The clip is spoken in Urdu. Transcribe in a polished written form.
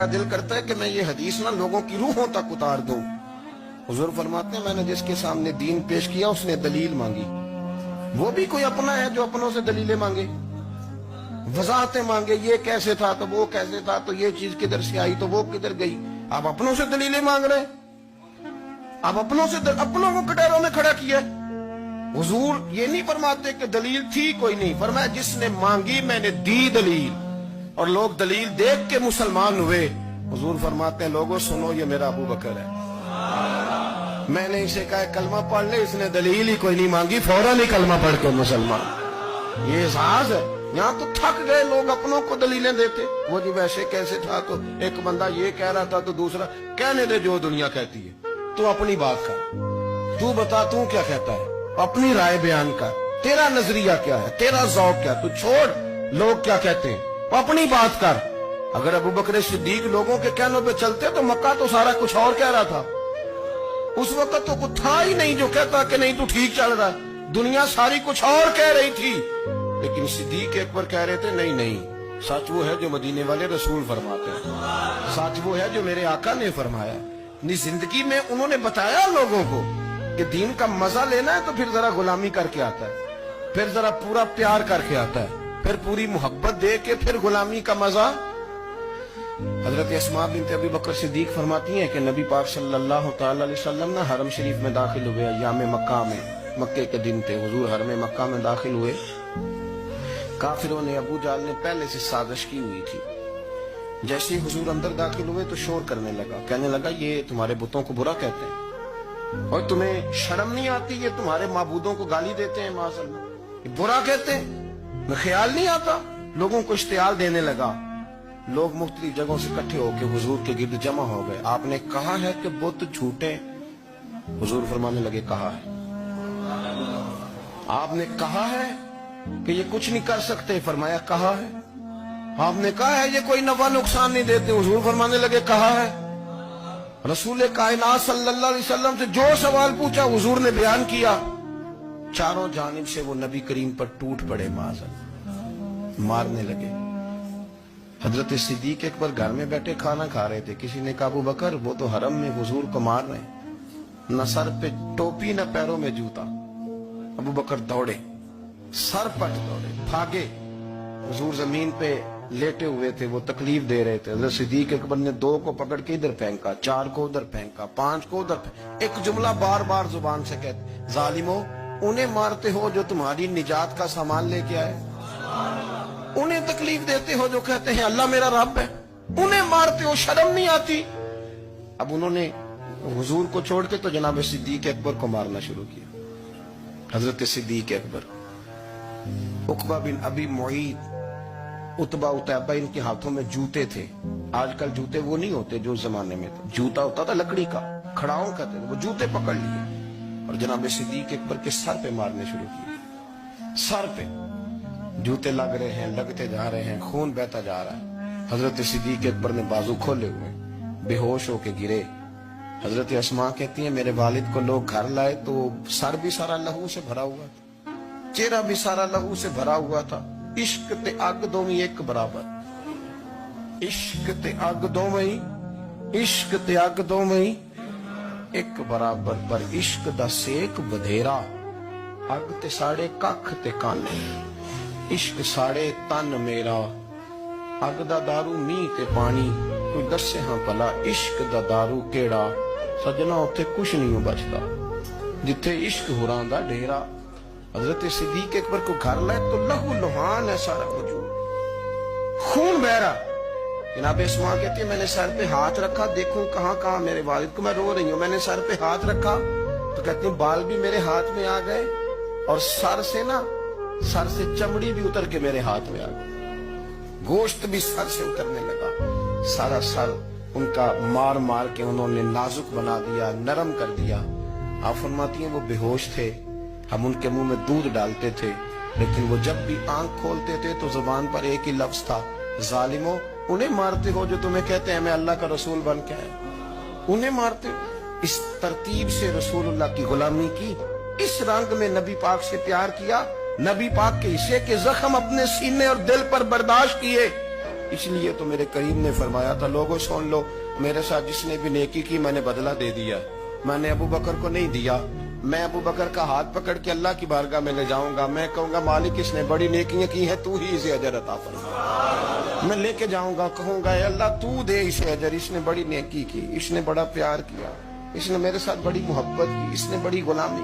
دل کرتا ہے کہ میں یہ حدیث نہ لوگوں کی روحوں تک اتار دوں۔ حضور فرماتے ہیں میں نے جس کے سامنے دین پیش کیا اس نے دلیل مانگی، وہ بھی کوئی اپنا ہے جو اپنوں سے دلیلیں مانگے، وضاحتیں مانگے، یہ کیسے تھا تو وہ کیسے تھا تو یہ چیز کدھر سے آئی تو وہ کدھر گئی۔ آپ اپنوں سے دلیلیں مانگ رہے ہیں، آپ اپنوں کو کٹہروں میں کھڑا کیا۔ حضور یہ نہیں فرماتے کہ دلیل تھی کوئی نہیں، فرمایا جس نے مانگی میں نے دی دلیل، اور لوگ دلیل دیکھ کے مسلمان ہوئے۔ حضور فرماتے ہیں لوگوں سنو یہ میرا ابو بکر ہے، میں نے اسے کہا کلمہ پڑھ لے، اس نے دلیل ہی کوئی نہیں مانگی، فوراً ہی کلمہ پڑھ کے مسلمان۔ یہ احساس ہے۔ یہاں تو تھک گئے لوگ اپنوں کو دلیلیں دیتے، وہ جی ویسے کیسے تھا تو ایک بندہ یہ کہہ رہا تھا تو دوسرا کہنے دے جو دنیا کہتی ہے، تو اپنی بات کر، تو بتا تو کیا کہتا ہے، اپنی رائے بیان کر، تیرا نظریہ کیا ہے، تیرا ذوق کیا، تو چھوڑ لوگ کیا کہتے ہیں، اپنی بات کر۔ اگر ابو بکر صدیق لوگوں کے کہنوں پہ چلتے تو مکہ تو سارا کچھ اور کہہ رہا تھا، اس وقت تو کچھ تھا ہی نہیں جو کہتا کہ نہیں تو ٹھیک چل رہا ہے، دنیا ساری کچھ اور کہہ رہی تھی، لیکن صدیق اکبر کہہ رہے تھے نہیں نہیں، سچ وہ ہے جو مدینے والے رسول فرماتے ہیں، سچ وہ ہے جو میرے آقا نے فرمایا۔ اپنی زندگی میں انہوں نے بتایا لوگوں کو کہ دین کا مزہ لینا ہے تو پھر ذرا غلامی کر کے آتا ہے، پھر ذرا پورا پیار کر کے آتا ہے، پھر پوری محبت دے کے پھر غلامی کا مزہ۔ حضرت اسماء بنت ابی بکر صدیق فرماتی ہیں کہ نبی پاک صلی اللہ تعالی علیہ وسلم نہ حرم شریف میں داخل ہوئے، ایام مکہ میں، مکے کے دن تھے، حضور حرم مکہ میں داخل ہوئے، کافروں نے، ابو جہل نے پہلے سے سازش کی ہوئی تھی۔ جیسے ہی حضور اندر داخل ہوئے تو شور کرنے لگا، کہنے لگا یہ تمہارے بتوں کو برا کہتے ہیں اور تمہیں شرم نہیں آتی، یہ تمہارے معبودوں کو گالی دیتے ہیں، معاذ اللہ یہ برا کہتے ہیں، میں خیال نہیں آتا۔ لوگوں کو اشتعال دینے لگا، لوگ مختلف جگہوں سے اکٹھے ہو کے حضور کے گرد جمع ہو گئے۔ آپ نے کہا ہے کہ بت جھوٹے، حضور فرمانے لگے کہا ہے۔ آپ نے کہا ہے کہ یہ کچھ نہیں کر سکتے، فرمایا کہا ہے۔ آپ نے کہا ہے یہ کوئی نفع نقصان نہیں دیتے، حضور فرمانے لگے کہا ہے۔ رسول کائنات صلی اللہ علیہ وسلم سے جو سوال پوچھا حضور نے بیان کیا، چاروں جانب سے وہ نبی کریم پر ٹوٹ پڑے، معاذ اللہ، مارنے لگے۔ حضرت صدیق اکبر گھر میں بیٹھے کھانا کھا رہے تھے، کسی نے کہا ابو بکر وہ تو حرم میں حضور کو مار رہے ہیں، نہ سر پہ ٹوپی نہ پیروں میں جوتا۔ ابو بکر دوڑے، سر پٹ دوڑے، بھاگے۔ حضور زمین پہ لیٹے ہوئے تھے، وہ تکلیف دے رہے تھے۔ حضرت صدیق اکبر نے 2 کو پکڑ کے ادھر پھینکا، 4 کو ادھر پھینکا، 5 کو ادھر پھینکا، ایک جملہ بار بار زبان سے کہتے ظالمو انہیں مارتے ہو جو تمہاری نجات کا سامان لے کے آئے، انہیں تکلیف دیتے ہو جو کہتے ہیں اللہ میرا رب ہے، انہیں مارتے ہو، شرم نہیں آتی۔ اب انہوں نے حضور کو چھوڑ کے تو جناب صدیق اکبر کو مارنا شروع کیا۔ حضرت صدیق اکبر، عقبہ بن ابی معیط، عتبہ عتیبہ، ان کے ہاتھوں میں جوتے تھے۔ آج کل جوتے وہ نہیں ہوتے جو زمانے میں تھے، جوتا ہوتا تھا لکڑی کا، کھڑاؤں کا تھا، وہ جوتے پکڑ لیے اور جناب صدیق اکبر کے سر پہ مارنے شروع کیے۔ سر پہ جوتے لگ رہے ہیں، لگتے جا رہے ہیں، خون بہتا جا رہا ہے۔ حضرت صدیق اکبر نے بازو کھولے ہوئے، بے ہوش ہو کے گرے۔ حضرت اسماء کہتی ہیں میرے والد کو لوگ گھر لائے تو سر بھی سارا لہو سے بھرا ہوا تھا، چہرہ بھی سارا لہو سے بھرا ہوا تھا۔ عشق تے اگ دوویں ایک برابر، عشق تے اگ دوویں، عشق تے اگ دوویں ایک برابر، پر عشق دا سیک بدھیرا، اگ تے ساڑے ککھ تے کانے، عشق ساڑے تن میرا، اگ دا دارو می تے پانی، کوئی دسے ہاں پلا عشق دا دارو کیڑا، سجنا اتھے کچھ نہیں بچتا جتھے عشق ہوراں دا ڈیرا۔ حضرت صدیق اکبر کو گھر لائے تو لہو لہان ہے سارا وجود، خون بہ رہا۔ جناب اسماء کہتی ہے میں نے سر پہ ہاتھ رکھا، دیکھوں کہاں کہاں میرے والد کو، میں رو رہی ہوں، میں نے سر پہ ہاتھ رکھا تو کہتی ہیں بال بھی میرے ہاتھ میں آ گئے اور سر سے چمڑی بھی اتر کے میرے ہاتھ میں آ گئی، گوشت بھی سر سے اترنے لگا، سارا سر ان کا مار مار کے انہوں نے نازک بنا دیا، نرم کر دیا۔ آپ فرماتی ہیں وہ بے ہوش تھے، ہم ان کے منہ میں دودھ ڈالتے تھے، لیکن وہ جب بھی آنکھ کھولتے تھے تو زبان پر ایک ہی لفظ تھا، ظالمو انہیں مارتے ہو جو تمہیں کہتے ہیں میں اللہ کا رسول بن کے آیا، انہیں مارتے ہو۔ اس ترتیب سے رسول اللہ کی غلامی کی، اس رنگ میں نبی پاک سے پیار کیا، نبی پاک کے حصے کے زخم اپنے سینے اور دل پر برداشت کیے، اس لیے تو میرے کریم نے فرمایا تھا لوگوں سن لو میرے ساتھ جس نے بھی نیکی کی میں نے بدلہ دے دیا میں نے ابو بکر کو نہیں دیا میں ابو بکر کا ہاتھ پکڑ کے اللہ کی بارگاہ میں لے جاؤں گا میں کہوں گا مالک اس نے بڑی نیکیاں کی ہیں تو ہی اسے اجر عطا فرما میں لے کے جاؤں گا کہوں گا اے اللہ تو دے اسے اجر اس نے بڑی نیکی کی اس نے بڑا پیار کیا اس نے میرے ساتھ بڑی محبت کی اس نے بڑی غلامی